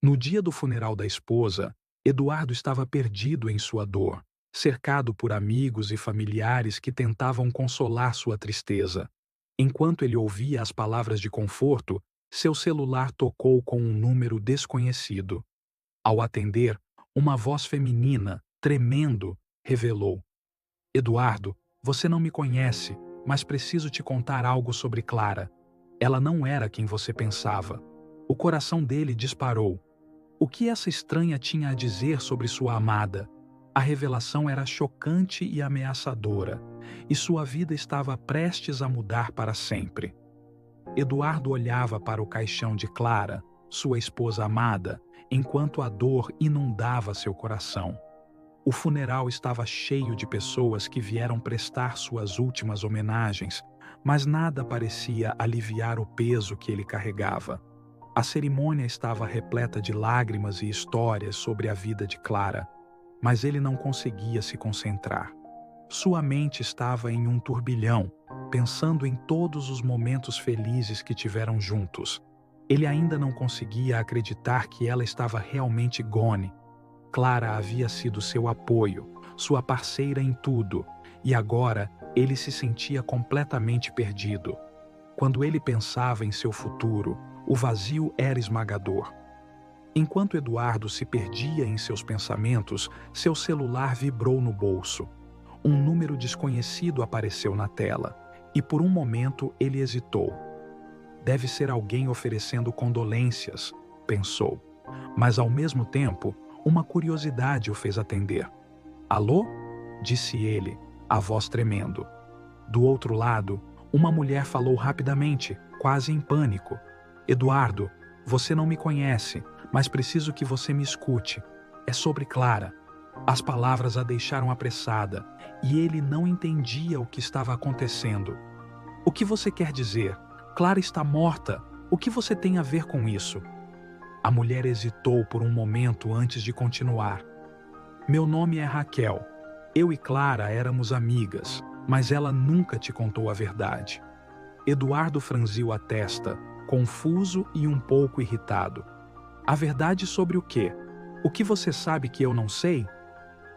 No dia do funeral da esposa, Eduardo estava perdido em sua dor, cercado por amigos e familiares que tentavam consolar sua tristeza. Enquanto ele ouvia as palavras de conforto, seu celular tocou com um número desconhecido. Ao atender, uma voz feminina, tremendo, revelou: Eduardo, você não me conhece, mas preciso te contar algo sobre Clara. Ela não era quem você pensava. O coração dele disparou. O que essa estranha tinha a dizer sobre sua amada? A revelação era chocante e ameaçadora, e sua vida estava prestes a mudar para sempre. Eduardo olhava para o caixão de Clara, sua esposa amada, enquanto a dor inundava seu coração. O funeral estava cheio de pessoas que vieram prestar suas últimas homenagens, mas nada parecia aliviar o peso que ele carregava. A cerimônia estava repleta de lágrimas e histórias sobre a vida de Clara, mas ele não conseguia se concentrar. Sua mente estava em um turbilhão, pensando em todos os momentos felizes que tiveram juntos. Ele ainda não conseguia acreditar que ela estava realmente gone. Clara havia sido seu apoio, sua parceira em tudo, e agora ele se sentia completamente perdido. Quando ele pensava em seu futuro, o vazio era esmagador. Enquanto Eduardo se perdia em seus pensamentos, seu celular vibrou no bolso. Um número desconhecido apareceu na tela, e por um momento ele hesitou. Deve ser alguém oferecendo condolências, pensou. Mas ao mesmo tempo, uma curiosidade o fez atender. Alô? Disse ele, a voz tremendo. Do outro lado, uma mulher falou rapidamente, quase em pânico. Eduardo, você não me conhece, mas preciso que você me escute. É sobre Clara. As palavras a deixaram apressada, e ele não entendia o que estava acontecendo. O que você quer dizer? Clara está morta. O que você tem a ver com isso? A mulher hesitou por um momento antes de continuar. Meu nome é Raquel. Eu e Clara éramos amigas, mas ela nunca te contou a verdade. Eduardo franziu a testa, confuso e um pouco irritado. A verdade sobre o quê? O que você sabe que eu não sei?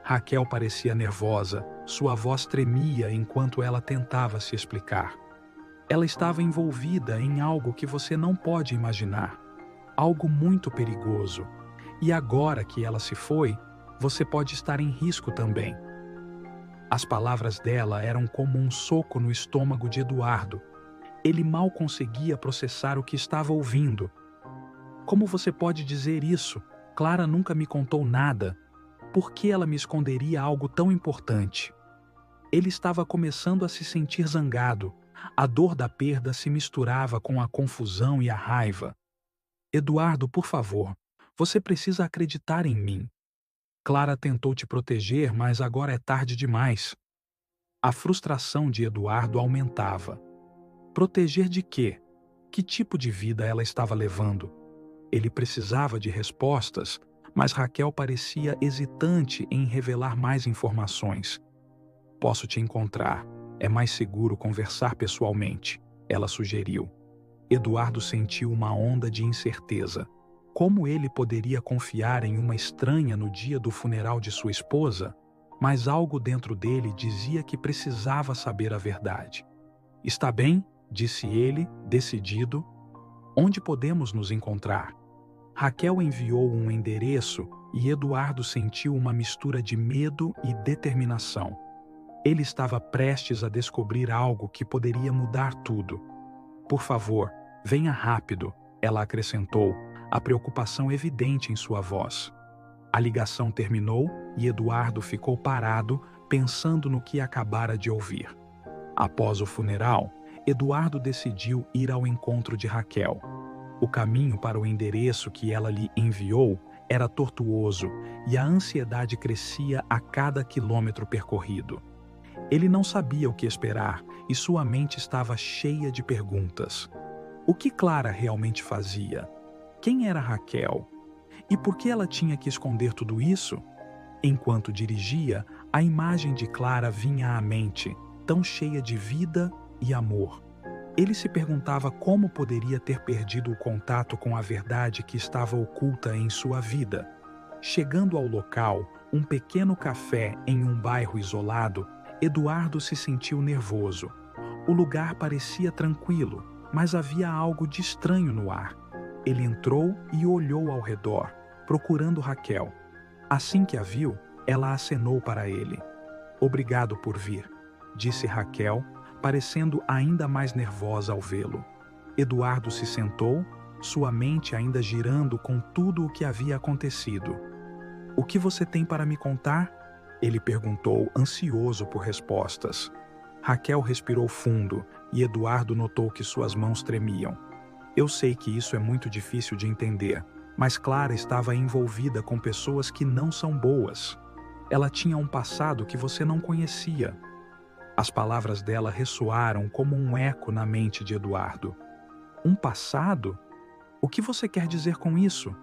Raquel parecia nervosa, sua voz tremia enquanto ela tentava se explicar. Ela estava envolvida em algo que você não pode imaginar. Algo muito perigoso. E agora que ela se foi, você pode estar em risco também. As palavras dela eram como um soco no estômago de Eduardo. Ele mal conseguia processar o que estava ouvindo. Como você pode dizer isso? Clara nunca me contou nada. Por que ela me esconderia algo tão importante? Ele estava começando a se sentir zangado. A dor da perda se misturava com a confusão e a raiva. Eduardo, por favor, você precisa acreditar em mim. Clara tentou te proteger, mas agora é tarde demais. A frustração de Eduardo aumentava. Proteger de quê? Que tipo de vida ela estava levando? Ele precisava de respostas, mas Raquel parecia hesitante em revelar mais informações. Posso te encontrar. É mais seguro conversar pessoalmente, ela sugeriu. Eduardo sentiu uma onda de incerteza. Como ele poderia confiar em uma estranha no dia do funeral de sua esposa? Mas algo dentro dele dizia que precisava saber a verdade. Está bem, disse ele, decidido. Onde podemos nos encontrar? Raquel enviou um endereço e Eduardo sentiu uma mistura de medo e determinação. Ele estava prestes a descobrir algo que poderia mudar tudo. Por favor, venha rápido, ela acrescentou, a preocupação evidente em sua voz. A ligação terminou e Eduardo ficou parado, pensando no que acabara de ouvir. Após o funeral, Eduardo decidiu ir ao encontro de Raquel. O caminho para o endereço que ela lhe enviou era tortuoso e a ansiedade crescia a cada quilômetro percorrido. Ele não sabia o que esperar e sua mente estava cheia de perguntas. O que Clara realmente fazia? Quem era Raquel? E por que ela tinha que esconder tudo isso? Enquanto dirigia, a imagem de Clara vinha à mente, tão cheia de vida e amor. Ele se perguntava como poderia ter perdido o contato com a verdade que estava oculta em sua vida. Chegando ao local, um pequeno café em um bairro isolado, Eduardo se sentiu nervoso. O lugar parecia tranquilo, mas havia algo de estranho no ar. Ele entrou e olhou ao redor, procurando Raquel. Assim que a viu, ela acenou para ele. "Obrigado por vir", disse Raquel, parecendo ainda mais nervosa ao vê-lo. Eduardo se sentou, sua mente ainda girando com tudo o que havia acontecido. "O que você tem para me contar?" ele perguntou, ansioso por respostas. Raquel respirou fundo e Eduardo notou que suas mãos tremiam. "Eu sei que isso é muito difícil de entender, mas Clara estava envolvida com pessoas que não são boas. Ela tinha um passado que você não conhecia." As palavras dela ressoaram como um eco na mente de Eduardo. "Um passado? O que você quer dizer com isso?"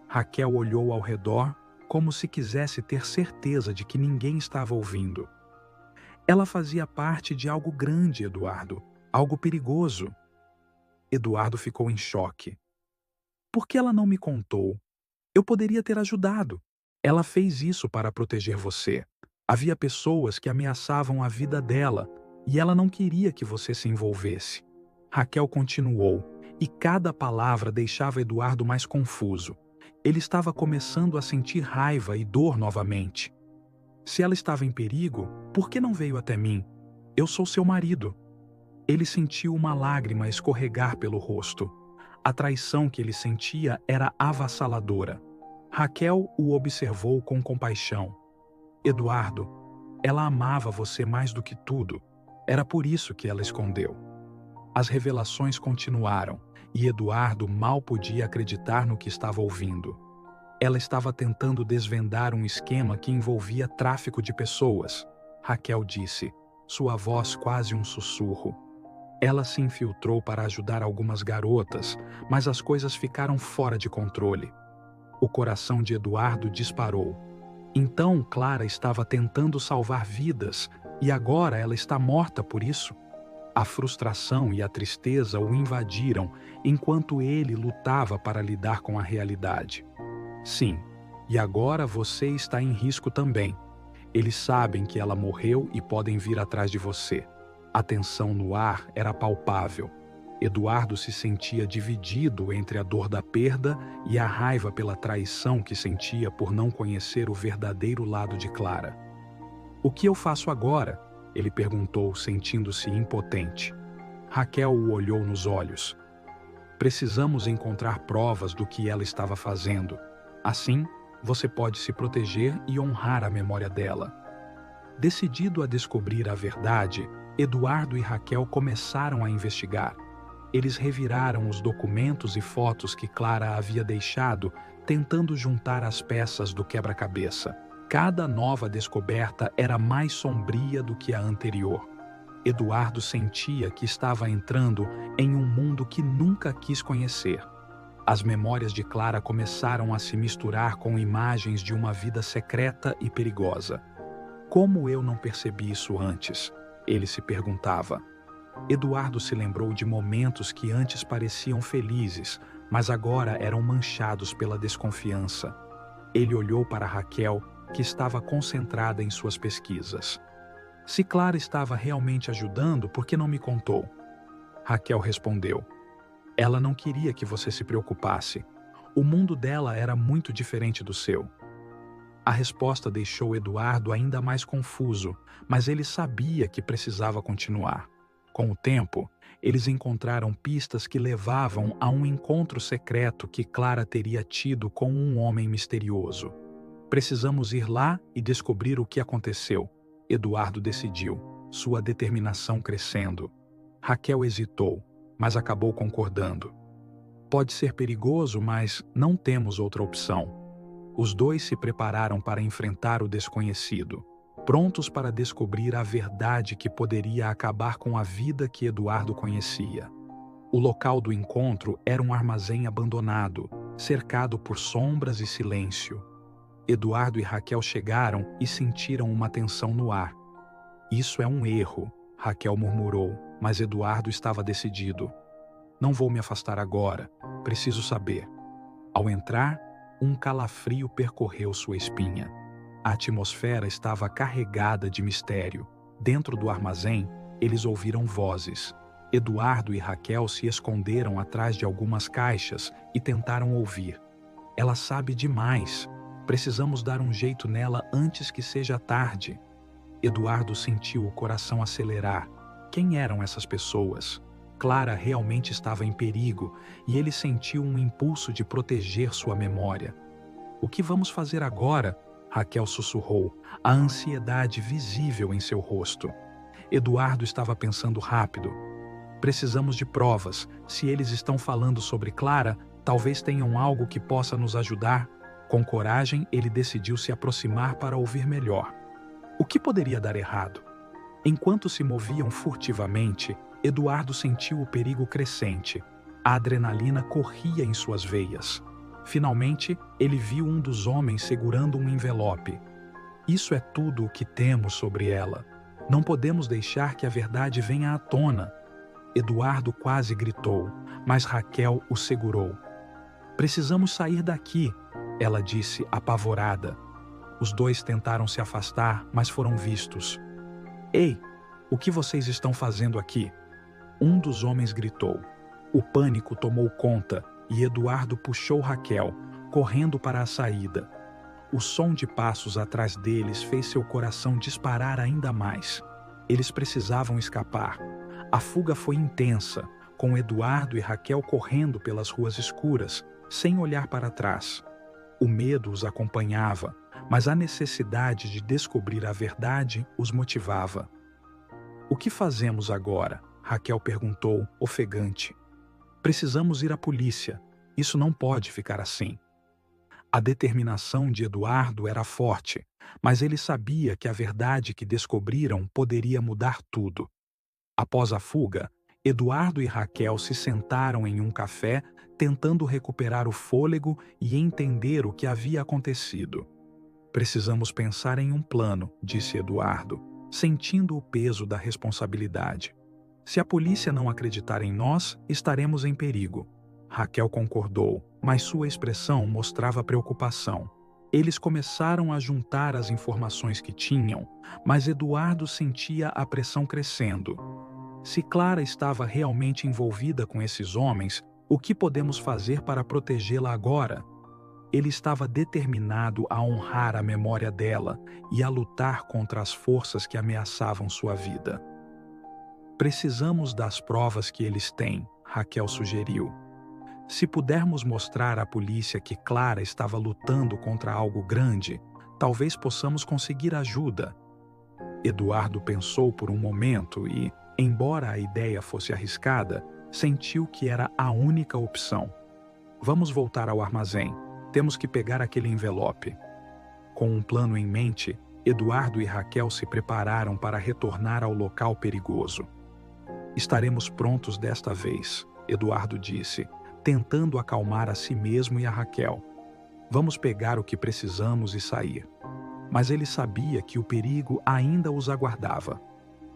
Raquel olhou ao redor como se quisesse ter certeza de que ninguém estava ouvindo. "Ela fazia parte de algo grande, Eduardo, algo perigoso." Eduardo ficou em choque. "Por que ela não me contou? Eu poderia ter ajudado. Ela fez isso para proteger você. Havia pessoas que ameaçavam a vida dela e ela não queria que você se envolvesse." Raquel continuou, e cada palavra deixava Eduardo mais confuso. Ele estava começando a sentir raiva e dor novamente. "Se ela estava em perigo, por que não veio até mim? Eu sou seu marido." Ele sentiu uma lágrima escorregar pelo rosto. A traição que ele sentia era avassaladora. Raquel o observou com compaixão. "Eduardo, ela amava você mais do que tudo. Era por isso que ela escondeu." As revelações continuaram, e Eduardo mal podia acreditar no que estava ouvindo. Ela estava tentando desvendar um esquema que envolvia tráfico de pessoas, Raquel disse, sua voz quase um sussurro. Ela se infiltrou para ajudar algumas garotas, mas as coisas ficaram fora de controle. O coração de Eduardo disparou. Então Clara estava tentando salvar vidas e agora ela está morta por isso? A frustração e a tristeza o invadiram enquanto ele lutava para lidar com a realidade. Sim, e agora você está em risco também. Eles sabem que ela morreu e podem vir atrás de você. A tensão no ar era palpável. Eduardo se sentia dividido entre a dor da perda e a raiva pela traição que sentia por não conhecer o verdadeiro lado de Clara. "O que eu faço agora?" ele perguntou, sentindo-se impotente. Raquel o olhou nos olhos. "Precisamos encontrar provas do que ela estava fazendo. Assim, você pode se proteger e honrar a memória dela." Decidido a descobrir a verdade, Eduardo e Raquel começaram a investigar. Eles reviraram os documentos e fotos que Clara havia deixado, tentando juntar as peças do quebra-cabeça. Cada nova descoberta era mais sombria do que a anterior. Eduardo sentia que estava entrando em um mundo que nunca quis conhecer. As memórias de Clara começaram a se misturar com imagens de uma vida secreta e perigosa. "Como eu não percebi isso antes?" ele se perguntava. Eduardo se lembrou de momentos que antes pareciam felizes, mas agora eram manchados pela desconfiança. Ele olhou para Raquel, que estava concentrada em suas pesquisas. "Se Clara estava realmente ajudando, por que não me contou?" Raquel respondeu. "Ela não queria que você se preocupasse. O mundo dela era muito diferente do seu." A resposta deixou Eduardo ainda mais confuso, mas ele sabia que precisava continuar. Com o tempo, eles encontraram pistas que levavam a um encontro secreto que Clara teria tido com um homem misterioso. "Precisamos ir lá e descobrir o que aconteceu", Eduardo decidiu, sua determinação crescendo. Raquel hesitou, mas acabou concordando. "Pode ser perigoso, mas não temos outra opção." Os dois se prepararam para enfrentar o desconhecido, prontos para descobrir a verdade que poderia acabar com a vida que Eduardo conhecia. O local do encontro era um armazém abandonado, cercado por sombras e silêncio. Eduardo e Raquel chegaram e sentiram uma tensão no ar. "Isso é um erro", Raquel murmurou, mas Eduardo estava decidido. Não vou me afastar agora, preciso saber. Ao entrar, um calafrio percorreu sua espinha. A atmosfera estava carregada de mistério. Dentro do armazém, eles ouviram vozes. Eduardo e Raquel se esconderam atrás de algumas caixas e tentaram ouvir. Ela sabe demais. Precisamos dar um jeito nela antes que seja tarde. Eduardo sentiu o coração acelerar. Quem eram essas pessoas? Clara realmente estava em perigo e ele sentiu um impulso de proteger sua memória. O que vamos fazer agora? Raquel sussurrou, a ansiedade visível em seu rosto. Eduardo estava pensando rápido. Precisamos de provas. Se eles estão falando sobre Clara, talvez tenham algo que possa nos ajudar. Com coragem, ele decidiu se aproximar para ouvir melhor. O que poderia dar errado? Enquanto se moviam furtivamente, Eduardo sentiu o perigo crescente. A adrenalina corria em suas veias. Finalmente, ele viu um dos homens segurando um envelope. Isso é tudo o que temos sobre ela. Não podemos deixar que a verdade venha à tona. Eduardo quase gritou, mas Raquel o segurou. Precisamos sair daqui, ela disse apavorada. Os dois tentaram se afastar, mas foram vistos. Ei, o que vocês estão fazendo aqui? Um dos homens gritou. O pânico tomou conta e Eduardo puxou Raquel, correndo para a saída. O som de passos atrás deles fez seu coração disparar ainda mais. Eles precisavam escapar. A fuga foi intensa, com Eduardo e Raquel correndo pelas ruas escuras, sem olhar para trás. O medo os acompanhava, mas a necessidade de descobrir a verdade os motivava. O que fazemos agora? Raquel perguntou, ofegante. Precisamos ir à polícia. Isso não pode ficar assim. A determinação de Eduardo era forte, mas ele sabia que a verdade que descobriram poderia mudar tudo. Após a fuga, Eduardo e Raquel se sentaram em um café, tentando recuperar o fôlego e entender o que havia acontecido. Precisamos pensar em um plano, disse Eduardo, sentindo o peso da responsabilidade. Se a polícia não acreditar em nós, estaremos em perigo. Raquel concordou, mas sua expressão mostrava preocupação. Eles começaram a juntar as informações que tinham, mas Eduardo sentia a pressão crescendo. Se Clara estava realmente envolvida com esses homens, o que podemos fazer para protegê-la agora? Ele estava determinado a honrar a memória dela e a lutar contra as forças que ameaçavam sua vida. Precisamos das provas que eles têm, Raquel sugeriu. Se pudermos mostrar à polícia que Clara estava lutando contra algo grande, talvez possamos conseguir ajuda. Eduardo pensou por um momento e, embora a ideia fosse arriscada, sentiu que era a única opção. Vamos voltar ao armazém. Temos que pegar aquele envelope. Com um plano em mente, Eduardo e Raquel se prepararam para retornar ao local perigoso. Estaremos prontos desta vez, Eduardo disse, tentando acalmar a si mesmo e a Raquel. Vamos pegar o que precisamos e sair. Mas ele sabia que o perigo ainda os aguardava.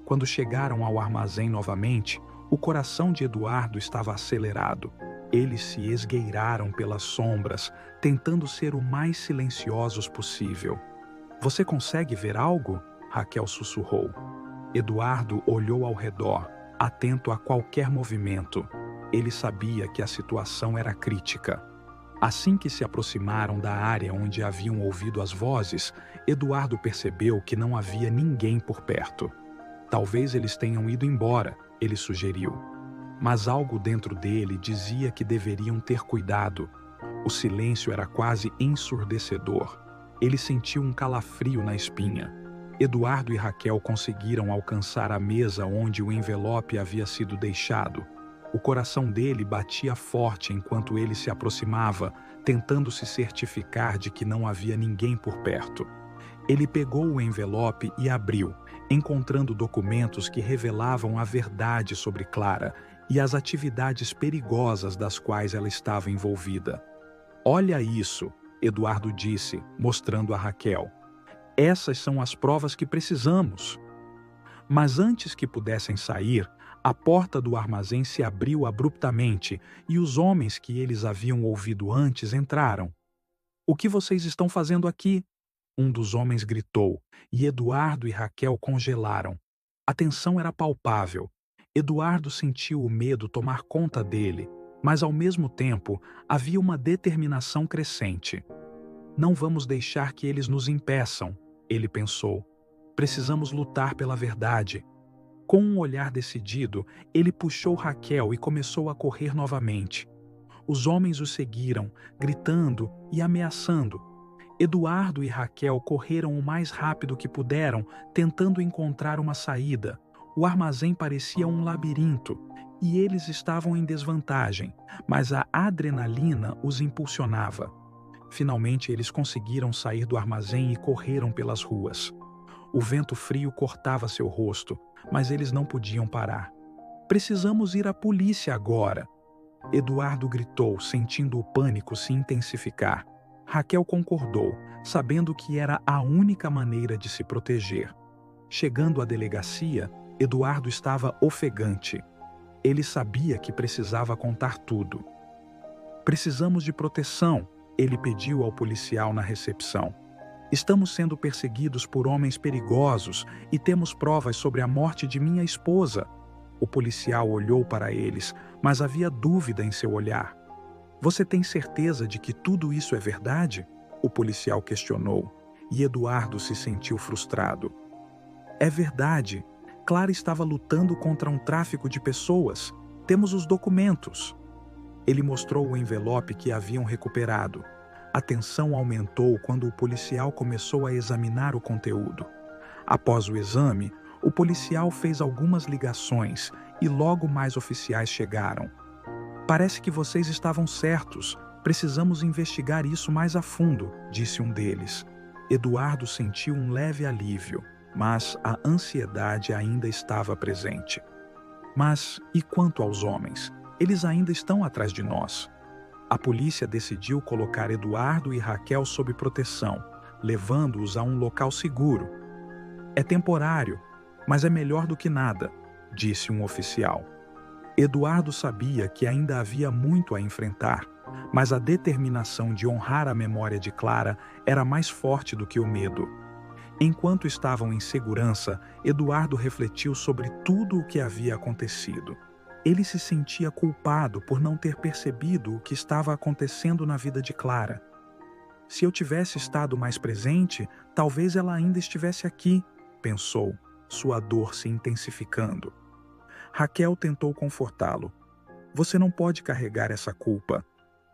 Quando chegaram ao armazém novamente, o coração de Eduardo estava acelerado. Eles se esgueiraram pelas sombras, tentando ser o mais silenciosos possível. Você consegue ver algo? Raquel sussurrou. Eduardo olhou ao redor, atento a qualquer movimento. Ele sabia que a situação era crítica. Assim que se aproximaram da área onde haviam ouvido as vozes, Eduardo percebeu que não havia ninguém por perto. Talvez eles tenham ido embora, ele sugeriu. Mas algo dentro dele dizia que deveriam ter cuidado. O silêncio era quase ensurdecedor. Ele sentiu um calafrio na espinha. Eduardo e Raquel conseguiram alcançar a mesa onde o envelope havia sido deixado. O coração dele batia forte enquanto ele se aproximava, tentando se certificar de que não havia ninguém por perto. Ele pegou o envelope e abriu, encontrando documentos que revelavam a verdade sobre Clara e as atividades perigosas das quais ela estava envolvida. Olha isso, Eduardo disse, mostrando a Raquel. Essas são as provas que precisamos. Mas antes que pudessem sair, a porta do armazém se abriu abruptamente e os homens que eles haviam ouvido antes entraram. "O que vocês estão fazendo aqui?" Um dos homens gritou, e Eduardo e Raquel congelaram. A tensão era palpável. Eduardo sentiu o medo tomar conta dele, mas ao mesmo tempo havia uma determinação crescente. "Não vamos deixar que eles nos impeçam", ele pensou. "Precisamos lutar pela verdade." Com um olhar decidido, ele puxou Raquel e começou a correr novamente. Os homens o seguiram, gritando e ameaçando. Eduardo e Raquel correram o mais rápido que puderam, tentando encontrar uma saída. O armazém parecia um labirinto, e eles estavam em desvantagem, mas a adrenalina os impulsionava. Finalmente eles conseguiram sair do armazém e correram pelas ruas. O vento frio cortava seu rosto, mas eles não podiam parar. "Precisamos ir à polícia agora", Eduardo gritou, sentindo o pânico se intensificar. Raquel concordou, sabendo que era a única maneira de se proteger. Chegando à delegacia, Eduardo estava ofegante. Ele sabia que precisava contar tudo. "Precisamos de proteção", ele pediu ao policial na recepção. "Estamos sendo perseguidos por homens perigosos e temos provas sobre a morte de minha esposa." O policial olhou para eles, mas havia dúvida em seu olhar. "Você tem certeza de que tudo isso é verdade?" O policial questionou, e Eduardo se sentiu frustrado. "É verdade. Clara estava lutando contra um tráfico de pessoas. Temos os documentos." Ele mostrou o envelope que haviam recuperado. A tensão aumentou quando o policial começou a examinar o conteúdo. Após o exame, o policial fez algumas ligações e logo mais oficiais chegaram. "Parece que vocês estavam certos. Precisamos investigar isso mais a fundo", disse um deles. Eduardo sentiu um leve alívio, mas a ansiedade ainda estava presente. "Mas e quanto aos homens? Eles ainda estão atrás de nós." A polícia decidiu colocar Eduardo e Raquel sob proteção, levando-os a um local seguro. "É temporário, mas é melhor do que nada", disse um oficial. Eduardo sabia que ainda havia muito a enfrentar, mas a determinação de honrar a memória de Clara era mais forte do que o medo. Enquanto estavam em segurança, Eduardo refletiu sobre tudo o que havia acontecido. Ele se sentia culpado por não ter percebido o que estava acontecendo na vida de Clara. "Se eu tivesse estado mais presente, talvez ela ainda estivesse aqui", pensou, sua dor se intensificando. Raquel tentou confortá-lo. "Você não pode carregar essa culpa.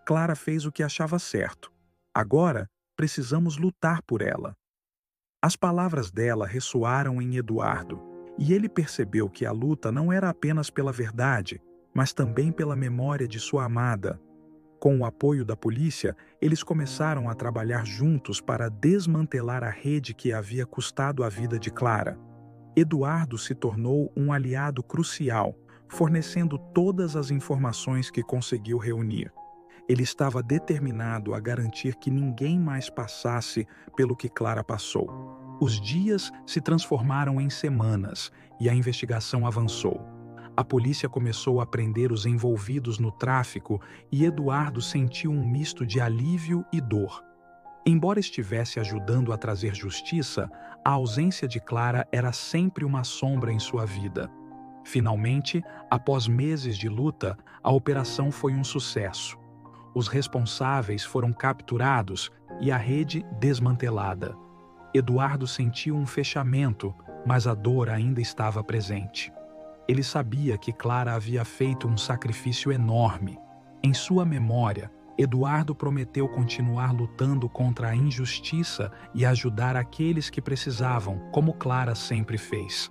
Clara fez o que achava certo. Agora, precisamos lutar por ela." As palavras dela ressoaram em Eduardo, e ele percebeu que a luta não era apenas pela verdade, mas também pela memória de sua amada. Com o apoio da polícia, eles começaram a trabalhar juntos para desmantelar a rede que havia custado a vida de Clara. Eduardo se tornou um aliado crucial, fornecendo todas as informações que conseguiu reunir. Ele estava determinado a garantir que ninguém mais passasse pelo que Clara passou. Os dias se transformaram em semanas e a investigação avançou. A polícia começou a prender os envolvidos no tráfico e Eduardo sentiu um misto de alívio e dor. Embora estivesse ajudando a trazer justiça, a ausência de Clara era sempre uma sombra em sua vida. Finalmente, após meses de luta, a operação foi um sucesso. Os responsáveis foram capturados e a rede desmantelada. Eduardo sentiu um fechamento, mas a dor ainda estava presente. Ele sabia que Clara havia feito um sacrifício enorme. Em sua memória, Eduardo prometeu continuar lutando contra a injustiça e ajudar aqueles que precisavam, como Clara sempre fez.